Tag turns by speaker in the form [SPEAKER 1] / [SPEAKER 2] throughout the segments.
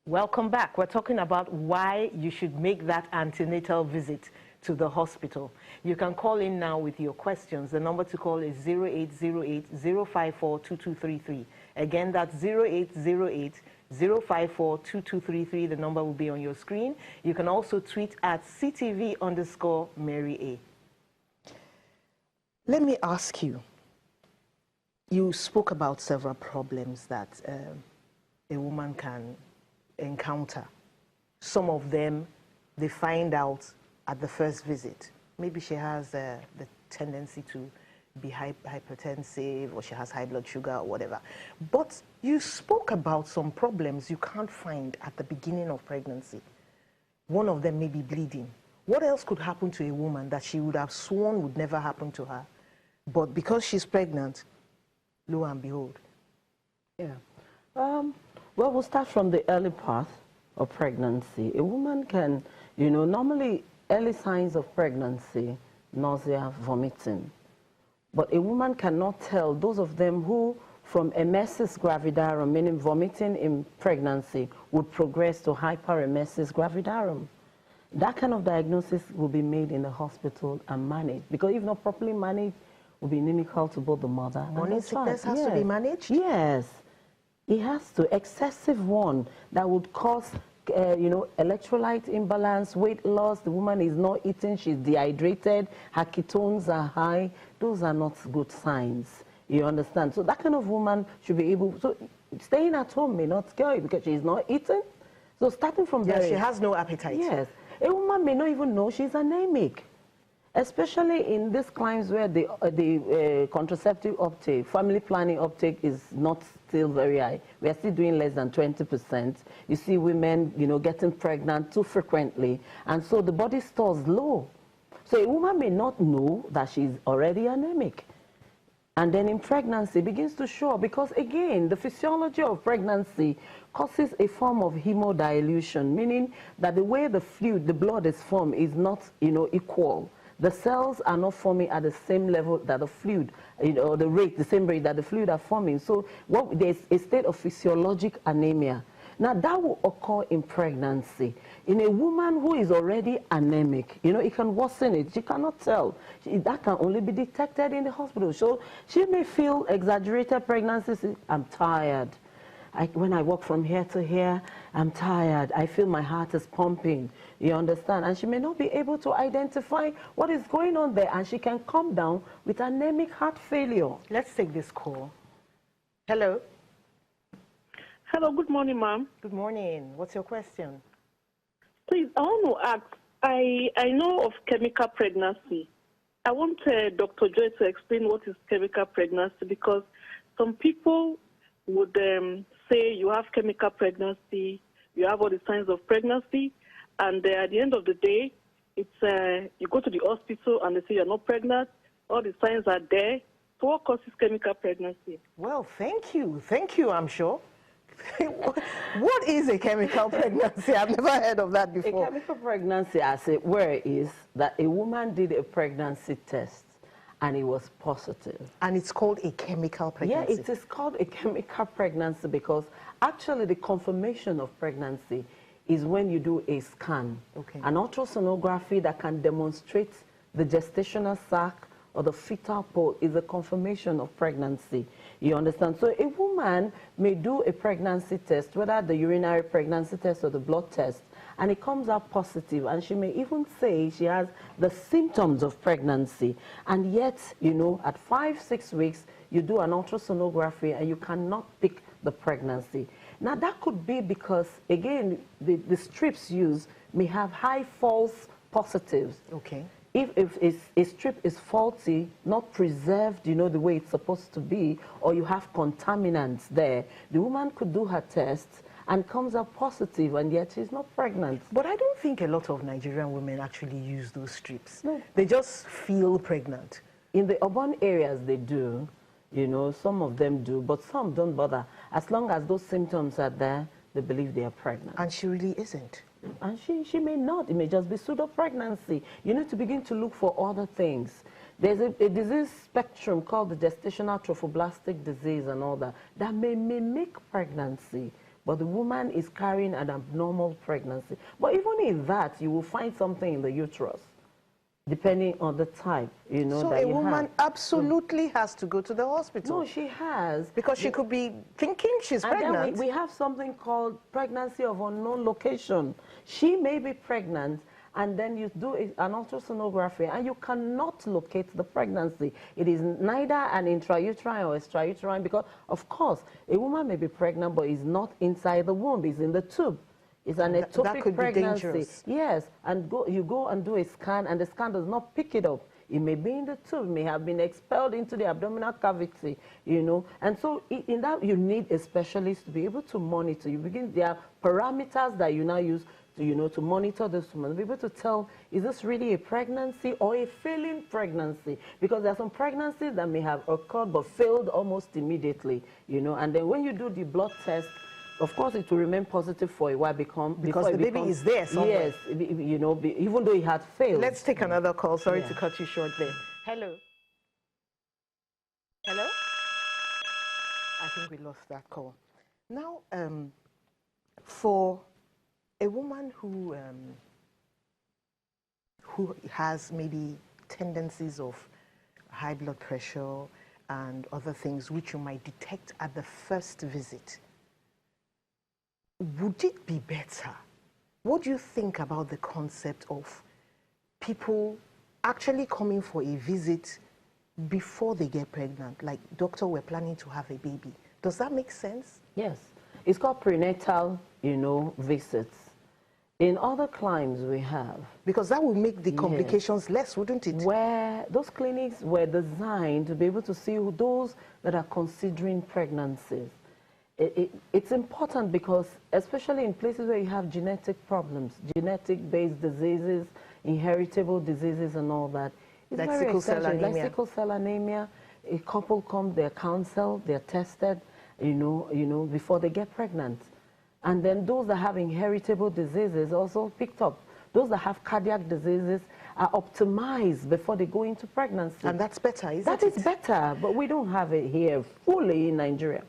[SPEAKER 1] Welcome back. We're talking about why you should make that antenatal visit to the hospital. You can call in now with your questions. The number to call is 0808-054-2233. Again, that's 0808-054-2233. The number will be on your screen. You can also tweet at CTV_Mary A. Let me ask you, you spoke about several problems that a woman can encounter. Some of them, they find out at the first visit. Maybe she has the tendency to be hypertensive, or she has high blood sugar or whatever. But you spoke about some problems you can't find at the beginning of pregnancy. One of them may be bleeding. What else could happen to a woman that she would have sworn would never happen to her? But because she's pregnant, lo and behold.
[SPEAKER 2] Yeah. Well, we'll start from the early path of pregnancy. A woman can, normally early signs of pregnancy, nausea, vomiting. But a woman cannot tell. Those of them who, from emesis gravidarum, meaning vomiting in pregnancy, would progress to hyperemesis gravidarum. That kind of diagnosis will be made in the hospital and managed. Because if not properly managed, will be inimical to both the mother and the child.
[SPEAKER 1] Morning sickness has to be managed?
[SPEAKER 2] Yes. It has to. Excessive one that would cause, electrolyte imbalance, weight loss. The woman is not eating, she's dehydrated, her ketones are high. Those are not good signs. You understand? So that kind of woman should be able, so staying at home may not scare you because she's not eating. So starting from there.
[SPEAKER 1] She has no appetite.
[SPEAKER 2] Yes. A woman may not even know she's anemic. Especially in these climes where the contraceptive uptake, family planning uptake is not still very high. We are still doing less than 20%. You see women, getting pregnant too frequently. And so the body stores low. So a woman may not know that she's already anemic. And then in pregnancy, it begins to show because, again, the physiology of pregnancy causes a form of hemodilution, meaning that the way the fluid, the blood is formed is not, equal. The cells are not forming at the same level that the fluid, the same rate that the fluid are forming. So there's a state of physiologic anemia. Now that will occur in pregnancy. In a woman who is already anemic, it can worsen it. She cannot tell. That can only be detected in the hospital. So she may feel exaggerated pregnancies. I'm tired. When I walk from here to here, I'm tired. I feel my heart is pumping. You understand? And she may not be able to identify what is going on there, and she can come down with anemic heart failure. Let's take this call. Hello.
[SPEAKER 3] Hello, good morning, ma'am.
[SPEAKER 1] Good morning. What's your question?
[SPEAKER 3] Please, I want to ask, I know of chemical pregnancy. I want Dr. Joy to explain what is chemical pregnancy, because some people would say you have chemical pregnancy, you have all the signs of pregnancy, and at the end of the day, it's you go to the hospital and they say you're not pregnant, all the signs are there. So what causes chemical pregnancy?
[SPEAKER 1] Well, thank you, I'm sure. What is a chemical pregnancy? I've never heard of that before.
[SPEAKER 2] A chemical pregnancy, as it were, is that a woman did a pregnancy test and it was positive.
[SPEAKER 1] And it's called a chemical pregnancy?
[SPEAKER 2] Yeah, it is called a chemical pregnancy because actually the confirmation of pregnancy is when you do a scan, an ultrasonography that can demonstrate the gestational sac or the fetal pole is a confirmation of pregnancy. You understand? So a woman may do a pregnancy test, whether the urinary pregnancy test or the blood test, and it comes out positive, and she may even say she has the symptoms of pregnancy, and yet, at 5-6 weeks, you do an ultrasonography and you cannot pick the pregnancy. Now that could be because, again, the strips used may have high false positives.
[SPEAKER 1] Okay.
[SPEAKER 2] If a strip is faulty, not preserved, the way it's supposed to be, or you have contaminants there, the woman could do her tests and comes up positive, and yet she's not pregnant.
[SPEAKER 1] But I don't think a lot of Nigerian women actually use those strips.
[SPEAKER 2] No.
[SPEAKER 1] They just feel pregnant.
[SPEAKER 2] In the urban areas, they do. Some of them do, but some don't bother. As long as those symptoms are there, they believe they are pregnant.
[SPEAKER 1] And she really isn't.
[SPEAKER 2] And she may not. It may just be pseudo-pregnancy. You need to begin to look for other things. There's a disease spectrum called the gestational trophoblastic disease and all that may mimic pregnancy, but the woman is carrying an abnormal pregnancy. But even in that, you will find something in the uterus, depending on the type, you know,
[SPEAKER 1] So
[SPEAKER 2] that
[SPEAKER 1] a
[SPEAKER 2] you
[SPEAKER 1] woman
[SPEAKER 2] have.
[SPEAKER 1] absolutely has to go to the hospital.
[SPEAKER 2] No, she has.
[SPEAKER 1] Because she could be thinking she's
[SPEAKER 2] And
[SPEAKER 1] pregnant.
[SPEAKER 2] then we have something called pregnancy of unknown location. She may be pregnant, and then you do an ultrasonography, and you cannot locate the pregnancy. It is neither an intrauterine or extrauterine, because, of course, a woman may be pregnant, but is not inside the womb, it's in the tube. It's an ectopic
[SPEAKER 1] that could
[SPEAKER 2] pregnancy.
[SPEAKER 1] be dangerous.
[SPEAKER 2] Yes, and you go and do a scan, and the scan does not pick it up. It may be in the tube, may have been expelled into the abdominal cavity, you know. And so in that, you need a specialist to be able to monitor. There are parameters that you now use to, you know, to monitor this woman, be able to tell, is this really a pregnancy or a failing pregnancy? Because there are some pregnancies that may have occurred but failed almost immediately, you know. And then when you do the blood test, of course, it will remain positive for a while
[SPEAKER 1] because the baby is there somewhere.
[SPEAKER 2] Yes, you know, even though it had failed.
[SPEAKER 1] Let's take another call. Sorry to cut you short there. Hello. Hello? I think we lost that call. Now, for a woman who has maybe tendencies of high blood pressure and other things which you might detect at the first visit, would it be better? What do you think about the concept of people actually coming for a visit before they get pregnant? Like, doctor, we're planning to have a baby. Does that make sense?
[SPEAKER 2] Yes. It's called prenatal, you know, visits. In other climes we have.
[SPEAKER 1] Because that will make the complications less, wouldn't it?
[SPEAKER 2] Where those clinics were designed to be able to see those that are considering pregnancies. It's important because, especially in places where you have genetic problems, genetic-based diseases, inheritable diseases and all that, it's
[SPEAKER 1] like
[SPEAKER 2] very
[SPEAKER 1] sickle cell
[SPEAKER 2] essential.
[SPEAKER 1] anemia.
[SPEAKER 2] Like sickle cell anemia, a couple come, they're counseled, they're tested, you know, before they get pregnant. And then those that have inheritable diseases also picked up. Those that have cardiac diseases are optimized before they go into pregnancy.
[SPEAKER 1] And that's better, isn't it?
[SPEAKER 2] That is better, but we don't have it here fully in Nigeria.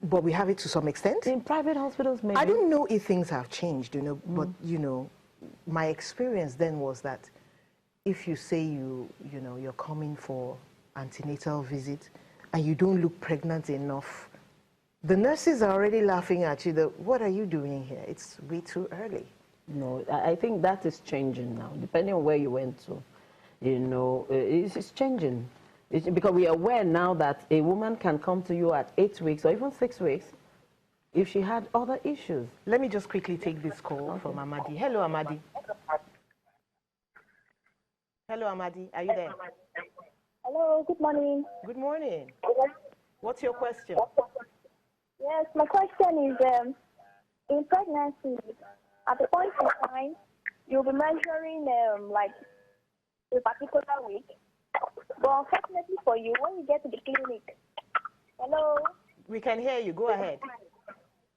[SPEAKER 1] But we have it to some extent.
[SPEAKER 2] In private hospitals, maybe.
[SPEAKER 1] I don't know if things have changed, you know, but, you know, my experience then was that if you say you're coming for antenatal visit and you don't look pregnant enough, the nurses are already laughing at you. What are you doing here? It's way too early.
[SPEAKER 2] No, I think that is changing now, depending on where you went to. You know, it's changing. Because we are aware now that a woman can come to you at 8 weeks or even 6 weeks if she had other issues.
[SPEAKER 1] Let me just quickly take this call from Amadi. Hello, Amadi. Hello, Amadi. Are you there?
[SPEAKER 4] Hello, good morning.
[SPEAKER 1] Good morning. What's your question?
[SPEAKER 4] Yes, my question is, in pregnancy, at the point in time, you'll be measuring like a particular week. But unfortunately for you, when you get to the clinic, hello?
[SPEAKER 1] We can hear you. Go ahead.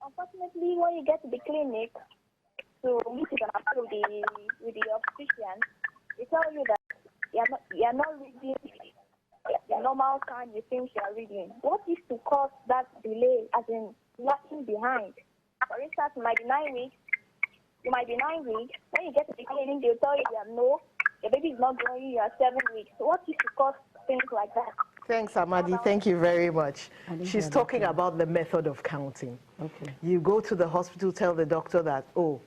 [SPEAKER 4] Unfortunately, when you get to the clinic to meet with the obstetrician, they tell you that you're not reading the normal time you think you're reading. What is to cause that delay, as in lagging behind? For instance, it might be 9 weeks. It might be 9 weeks. When you get to the clinic, they'll tell you that no, your baby is not growing, you are 7 weeks. So what is to cause things like that?
[SPEAKER 1] Thanks, Amadi. Thank you very much. She's talking about the method of counting.
[SPEAKER 2] Okay.
[SPEAKER 1] You go to the hospital, tell the doctor that, oh,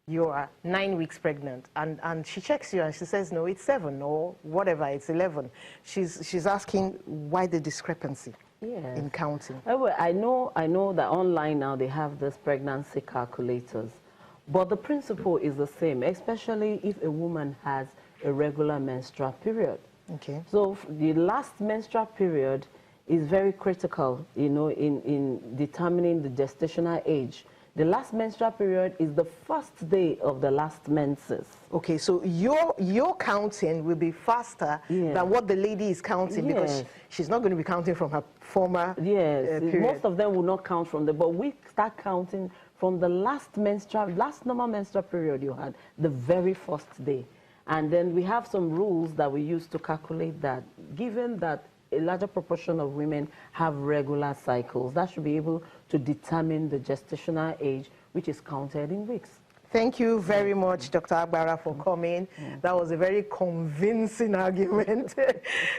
[SPEAKER 1] you are 9 weeks pregnant. And she checks you and she says, no, it's 7 or whatever, it's 11. She's asking why the discrepancy in counting.
[SPEAKER 2] Well, I know that online now they have this pregnancy calculators. But the principle is the same, especially if a woman has a regular menstrual period.
[SPEAKER 1] Okay.
[SPEAKER 2] So the last menstrual period is very critical, you know, in determining the gestational age. The last menstrual period is the first day of the last menses.
[SPEAKER 1] Okay, so your counting will be faster than what the lady is counting because she's not going to be counting from her former period.
[SPEAKER 2] Most of them will not count from the, but we start counting from the last normal menstrual period you had, the very first day. And then we have some rules that we use to calculate that. Given that a larger proportion of women have regular cycles. That should be able to determine the gestational age, which is counted in weeks.
[SPEAKER 1] Thank you very much, Dr. Agbara, for coming. That was a very convincing argument.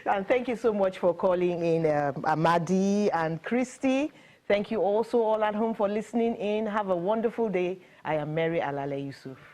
[SPEAKER 1] And thank you so much for calling in, Amadi and Christy. Thank you also all at home for listening in. Have a wonderful day. I am Mary Alale Yusuf.